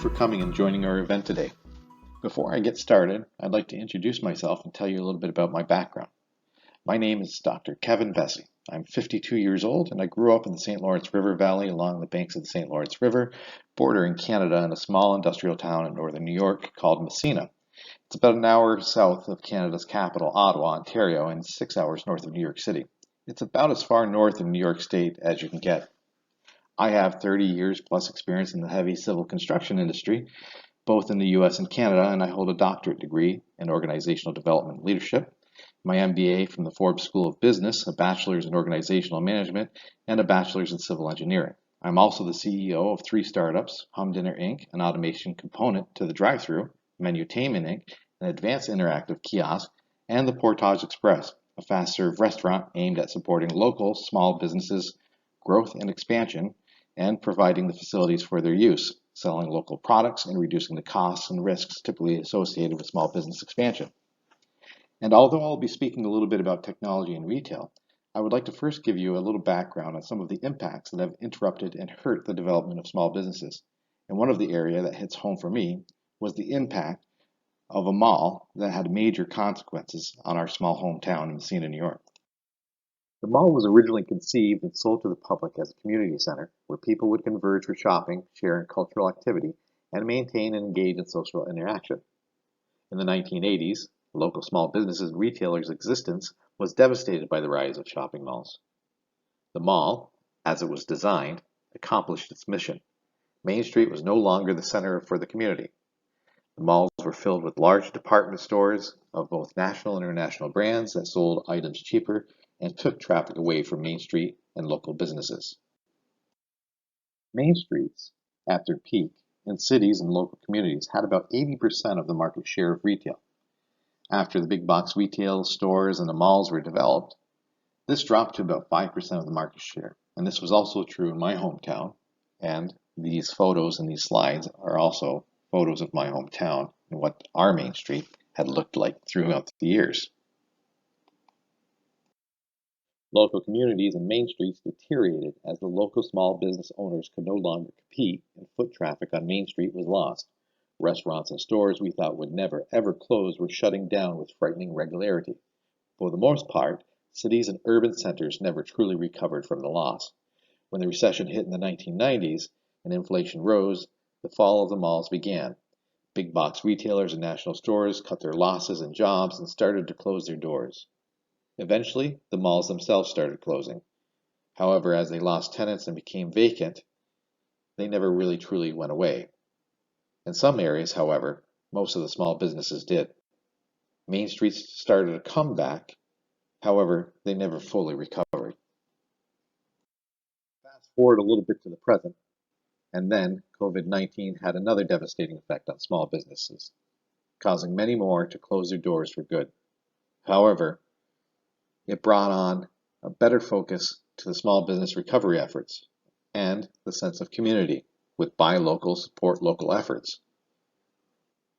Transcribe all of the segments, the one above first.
for coming and joining our event today. Before I get started, I'd like to introduce myself and tell you a little bit about my background. My name is Dr. Kevin Bessy. I'm 52 years old and I grew up in the St. Lawrence River Valley along the banks of the St. Lawrence River, bordering Canada in a small industrial town in northern New York called Messina. It's about an hour south of Canada's capital, Ottawa, Ontario, and 6 hours north of New York City. It's about as far north of New York State as you can get. I have 30 years plus experience in the heavy civil construction industry, both in the US and Canada, and I hold a doctorate degree in organizational development and leadership, my MBA from the Forbes School of Business, a bachelor's in organizational management, and a bachelor's in civil engineering. I'm also the CEO of 3 startups, Humdinner Inc., an automation component to the drive-thru, Menutainment Inc., an advanced interactive kiosk, and the Portage Express, a fast-serve restaurant aimed at supporting local small businesses' growth and expansion, and providing the facilities for their use, selling local products and reducing the costs and risks typically associated with small business expansion. And although I'll be speaking a little bit about technology and retail, I would like to first give you a little background on some of the impacts that have interrupted and hurt the development of small businesses. And one of the areas that hits home for me was the impact of a mall that had major consequences on our small hometown in Messina, New York. The mall was originally conceived and sold to the public as a community center where people would converge for shopping, share in cultural activity, and maintain and engage in social interaction. In the 1980s, local small businesses and retailers' existence was devastated by the rise of shopping malls. The mall, as it was designed, accomplished its mission. Main Street was no longer the center for the community. The malls were filled with large department stores of both national and international brands that sold items cheaper and took traffic away from Main Street and local businesses. Main streets, at their peak, in cities and local communities had about 80% of the market share of retail. After the big box retail stores and the malls were developed, this dropped to about 5% of the market share. And this was also true in my hometown. And these photos and these slides are also photos of my hometown and what our Main Street had looked like throughout the years. Local communities and main streets deteriorated as the local small business owners could no longer compete and foot traffic on Main Street was lost. Restaurants and stores we thought would never ever close were shutting down with frightening regularity. For the most part, cities and urban centers never truly recovered from the loss. When the recession hit in the 1990s and inflation rose, the fall of the malls began. Big box retailers and national stores cut their losses and jobs and started to close their doors. Eventually, the malls themselves started closing. However, as they lost tenants and became vacant, they never really truly went away. In some areas, however, most of the small businesses did. Main streets started to come back, however, they never fully recovered. Fast forward a little bit to the present, and then COVID-19 had another devastating effect on small businesses, causing many more to close their doors for good. However, it brought on a better focus to the small business recovery efforts and the sense of community with buy local, support local efforts.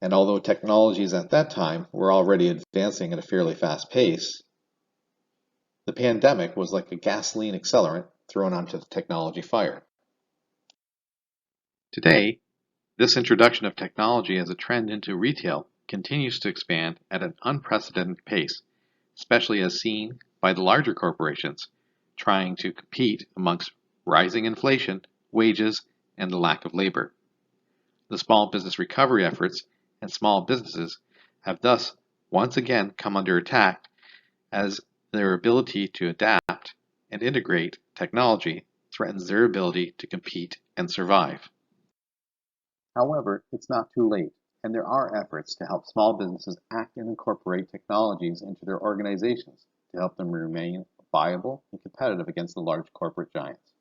And although technologies at that time were already advancing at a fairly fast pace, the pandemic was like a gasoline accelerant thrown onto the technology fire. Today, this introduction of technology as a trend into retail continues to expand at an unprecedented pace, especially as seen by the larger corporations trying to compete amongst rising inflation, wages, and the lack of labor. The small business recovery efforts and small businesses have thus once again come under attack as their ability to adapt and integrate technology threatens their ability to compete and survive. However, it's not too late, and there are efforts to help small businesses act and incorporate technologies into their organizations to help them remain viable and competitive against the large corporate giants.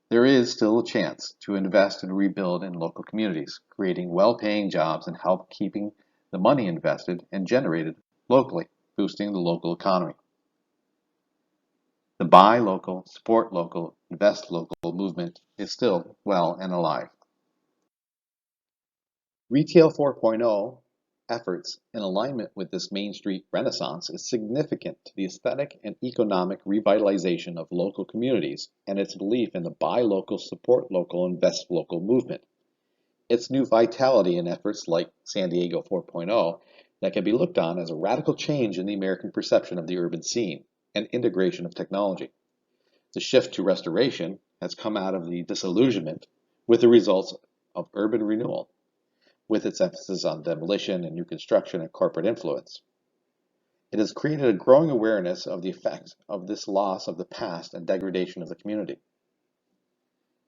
There is still a chance to invest and rebuild in local communities, creating well-paying jobs and help keeping the money invested and generated locally, boosting the local economy. The buy local, support local, invest local movement is still well and alive. Retail 4.0 efforts in alignment with this Main Street renaissance is significant to the aesthetic and economic revitalization of local communities and its belief in the buy local, support local, invest local movement. It's new vitality in efforts like San Diego 4.0 that can be looked on as a radical change in the American perception of the urban scene and integration of technology. The shift to restoration has come out of the disillusionment with the results of urban renewal, with its emphasis on demolition and new construction and corporate influence. It has created a growing awareness of the effects of this loss of the past and degradation of the community.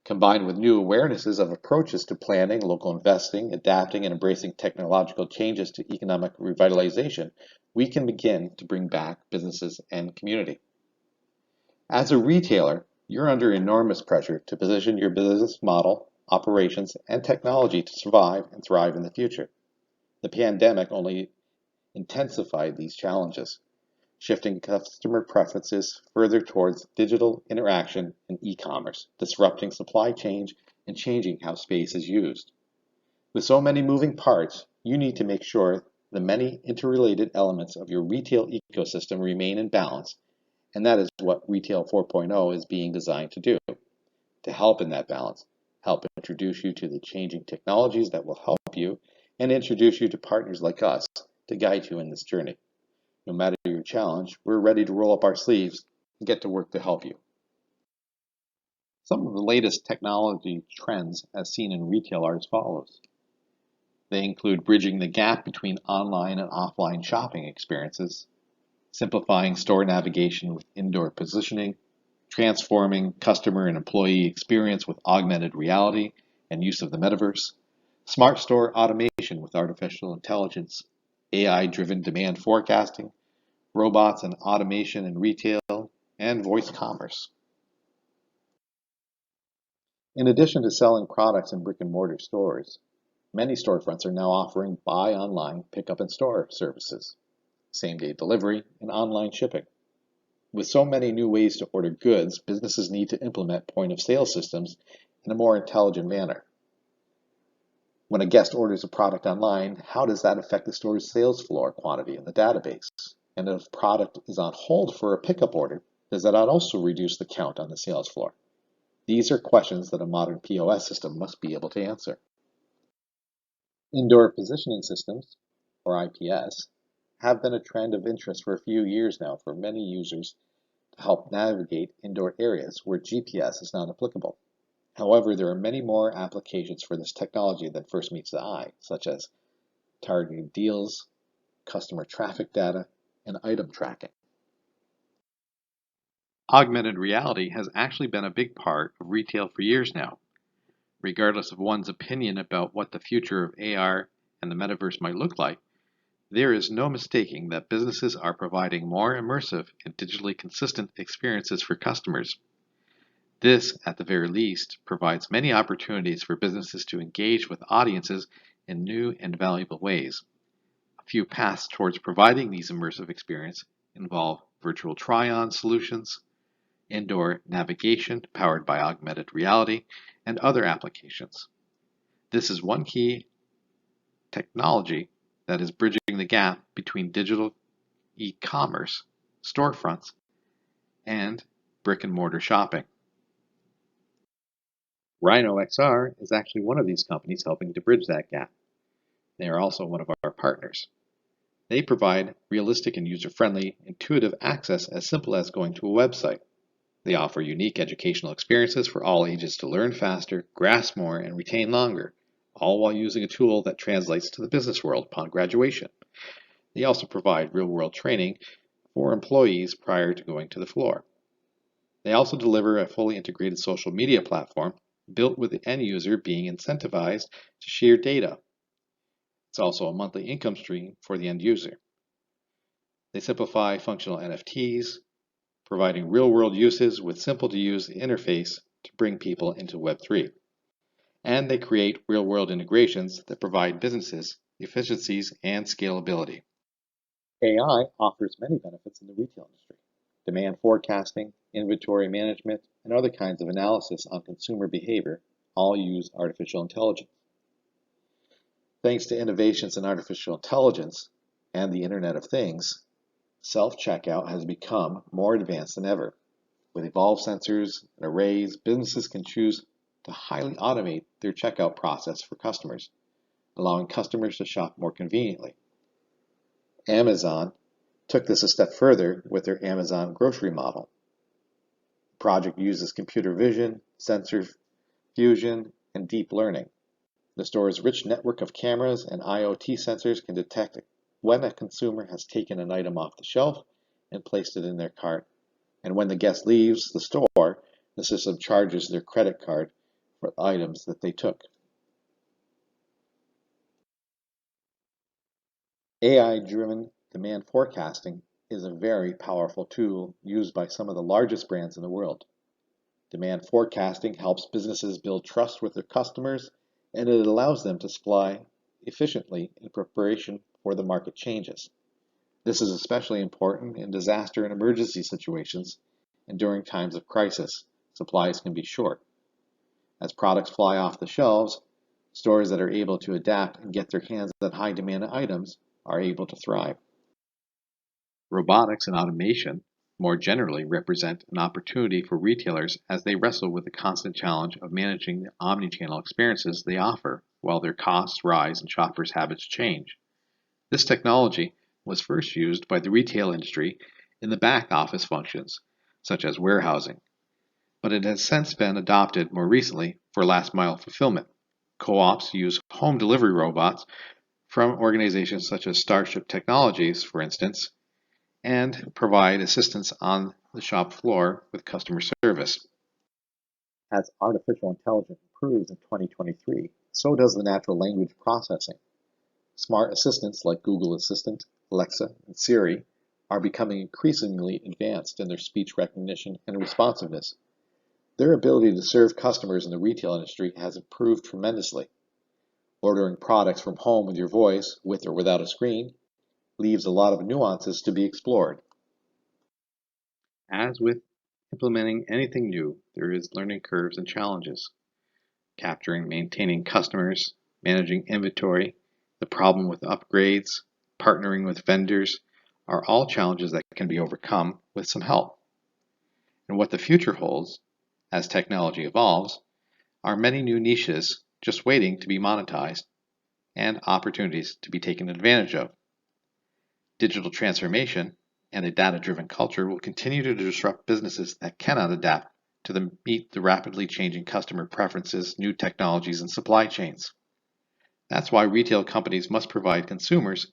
Combined with new awarenesses of approaches to planning, local investing, adapting, and embracing technological changes to economic revitalization, we can begin to bring back businesses and community. As a retailer, you're under enormous pressure to position your business model, operations, and technology to survive and thrive in the future. The pandemic only intensified these challenges, shifting customer preferences further towards digital interaction and e-commerce, disrupting supply chains and changing how space is used. With so many moving parts, you need to make sure the many interrelated elements of your retail ecosystem remain in balance, and that is what Retail 4.0 is being designed to do. To help in that balance, help introduce you to the changing technologies that will help you, and introduce you to partners like us to guide you in this journey. No matter your challenge, we're ready to roll up our sleeves and get to work to help you. Some of the latest technology trends as seen in retail are as follows. They include bridging the gap between online and offline shopping experiences, simplifying store navigation with indoor positioning, transforming customer and employee experience with augmented reality and use of the metaverse, smart store automation with artificial intelligence, AI-driven demand forecasting, robots and automation in retail, and voice commerce. In addition to selling products in brick and mortar stores, many storefronts are now offering buy online, pick up in store services, same day delivery, and online shipping. With so many new ways to order goods, businesses need to implement point of sale systems in a more intelligent manner. When a guest orders a product online, how does that affect the store's sales floor quantity in the database? And if product is on hold for a pickup order, does that also reduce the count on the sales floor? These are questions that a modern POS system must be able to answer. Indoor positioning systems, or IPS, have been a trend of interest for a few years now for many users to help navigate indoor areas where GPS is not applicable. However, there are many more applications for this technology than first meets the eye, such as targeted deals, customer traffic data, and item tracking. Augmented reality has actually been a big part of retail for years now. Regardless of one's opinion about what the future of AR and the metaverse might look like, there is no mistaking that businesses are providing more immersive and digitally consistent experiences for customers. This, at the very least, provides many opportunities for businesses to engage with audiences in new and valuable ways. A few paths towards providing these immersive experiences involve virtual try-on solutions, indoor navigation powered by augmented reality, and other applications. This is one key technology that is bridging the gap between digital e-commerce, storefronts, and brick and mortar shopping. Rhino XR is actually one of these companies helping to bridge that gap. They are also one of our partners. They provide realistic and user-friendly, intuitive access as simple as going to a website. They offer unique educational experiences for all ages to learn faster, grasp more, and retain longer, all while using a tool that translates to the business world upon graduation. They also provide real-world training for employees prior to going to the floor. They also deliver a fully integrated social media platform built with the end user being incentivized to share data. It's also a monthly income stream for the end user. They simplify functional NFTs, providing real-world uses with simple-to-use interface to bring people into Web3. And they create real-world integrations that provide businesses efficiencies and scalability. AI offers many benefits in the retail industry. Demand forecasting, inventory management, and other kinds of analysis on consumer behavior all use artificial intelligence. Thanks to innovations in artificial intelligence and the Internet of Things, self-checkout has become more advanced than ever. With evolved sensors and arrays, businesses can choose to highly automate their checkout process for customers, allowing customers to shop more conveniently. Amazon took this a step further with their Amazon grocery model. The project uses computer vision, sensor fusion, and deep learning. The store's rich network of cameras and IoT sensors can detect when a consumer has taken an item off the shelf and placed it in their cart. And when the guest leaves the store, the system charges their credit card for items that they took. AI-driven demand forecasting is a very powerful tool used by some of the largest brands in the world. Demand forecasting helps businesses build trust with their customers, and it allows them to supply efficiently in preparation for the market changes. This is especially important in disaster and emergency situations, and during times of crisis, supplies can be short. As products fly off the shelves, stores that are able to adapt and get their hands on high-demand items are able to thrive. Robotics and automation more generally represent an opportunity for retailers as they wrestle with the constant challenge of managing the omnichannel experiences they offer while their costs rise and shoppers' habits change. This technology was first used by the retail industry in the back office functions, such as warehousing, but it has since been adopted more recently for last mile fulfillment. Co-ops use home delivery robots from organizations such as Starship Technologies, for instance, and provide assistance on the shop floor with customer service. As artificial intelligence improves in 2023, so does the natural language processing. Smart assistants like Google Assistant, Alexa, and Siri are becoming increasingly advanced in their speech recognition and responsiveness. Their ability to serve customers in the retail industry has improved tremendously. Ordering products from home with your voice, with or without a screen, leaves a lot of nuances to be explored. As with implementing anything new, there is learning curves and challenges. Capturing, maintaining customers, managing inventory, the problem with upgrades, partnering with vendors are all challenges that can be overcome with some help. And what the future holds, as technology evolves, are many new niches just waiting to be monetized and opportunities to be taken advantage of. Digital transformation and a data-driven culture will continue to disrupt businesses that cannot adapt to meet the rapidly changing customer preferences, new technologies, and supply chains. That's why retail companies must provide consumers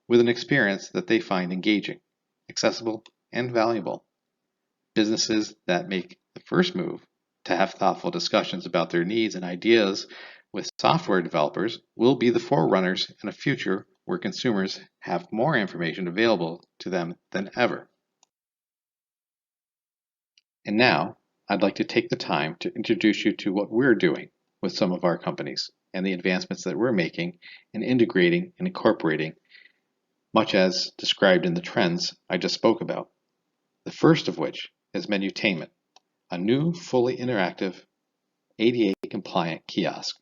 with an experience that they find engaging, accessible, and valuable. Businesses that make the first move to have thoughtful discussions about their needs and ideas with software developers will be the forerunners in a future where consumers have more information available to them than ever. And now, I'd like to take the time to introduce you to what we're doing with some of our companies and the advancements that we're making in integrating and incorporating, much as described in the trends I just spoke about. The first of which is Menutainment, a new fully interactive ADA-compliant kiosk.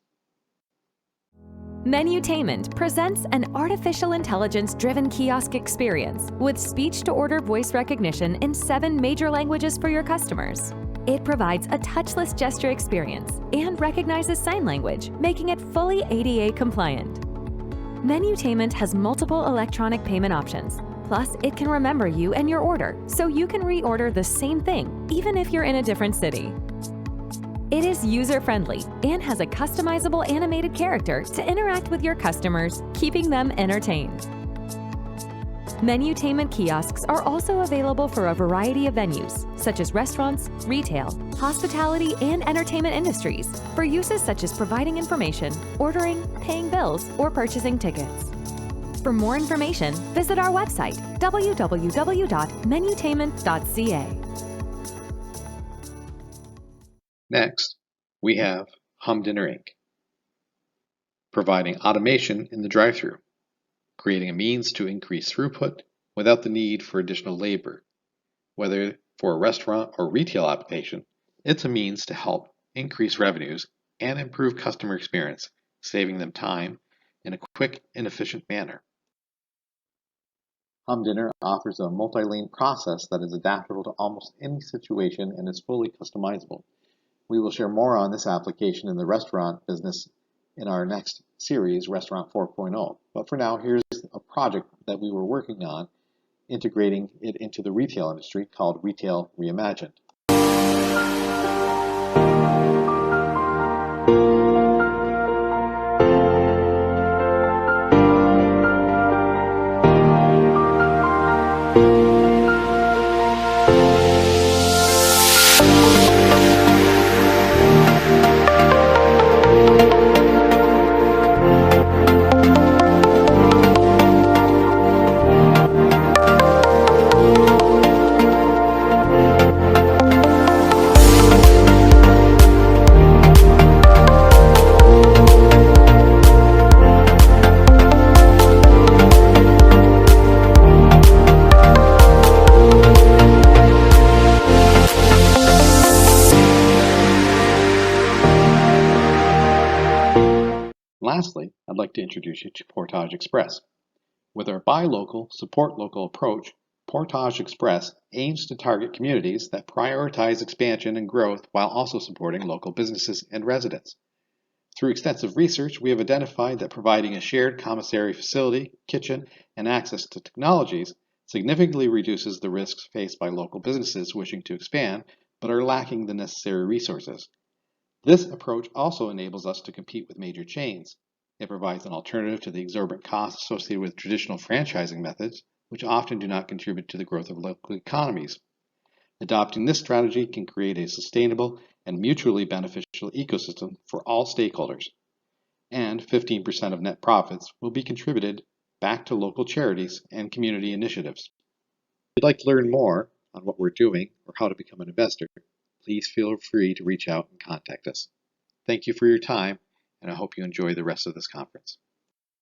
Menutainment presents an artificial intelligence-driven kiosk experience with speech-to-order voice recognition in 7 major languages for your customers. It provides a touchless gesture experience and recognizes sign language, making it fully ADA compliant. Menutainment has multiple electronic payment options. Plus, it can remember you and your order, so you can reorder the same thing, even if you're in a different city. It is user-friendly and has a customizable animated character to interact with your customers, keeping them entertained. Menutainment kiosks are also available for a variety of venues, such as restaurants, retail, hospitality, and entertainment industries, for uses such as providing information, ordering, paying bills, or purchasing tickets. For more information, visit our website, www.menutainment.ca. Next, we have Humdinner Inc., providing automation in the drive-thru, creating a means to increase throughput without the need for additional labor. Whether for a restaurant or retail application, it's a means to help increase revenues and improve customer experience, saving them time in a quick and efficient manner. Humdinner offers a multi-lane process that is adaptable to almost any situation and is fully customizable. We will share more on this application in the restaurant business in our next series, Restaurant 4.0. But for now, here's a project that we were working on, integrating it into the retail industry called Retail Reimagined. Lastly, I'd like to introduce you to Portage Express. With our buy local, support local approach, Portage Express aims to target communities that prioritize expansion and growth while also supporting local businesses and residents. Through extensive research, we have identified that providing a shared commissary facility, kitchen, and access to technologies significantly reduces the risks faced by local businesses wishing to expand but are lacking the necessary resources. This approach also enables us to compete with major chains. It provides an alternative to the exorbitant costs associated with traditional franchising methods, which often do not contribute to the growth of local economies. Adopting this strategy can create a sustainable and mutually beneficial ecosystem for all stakeholders, and 15% of net profits will be contributed back to local charities and community initiatives. If you'd like to learn more on what we're doing or how to become an investor, please feel free to reach out and contact us. Thank you for your time, and I hope you enjoy the rest of this conference.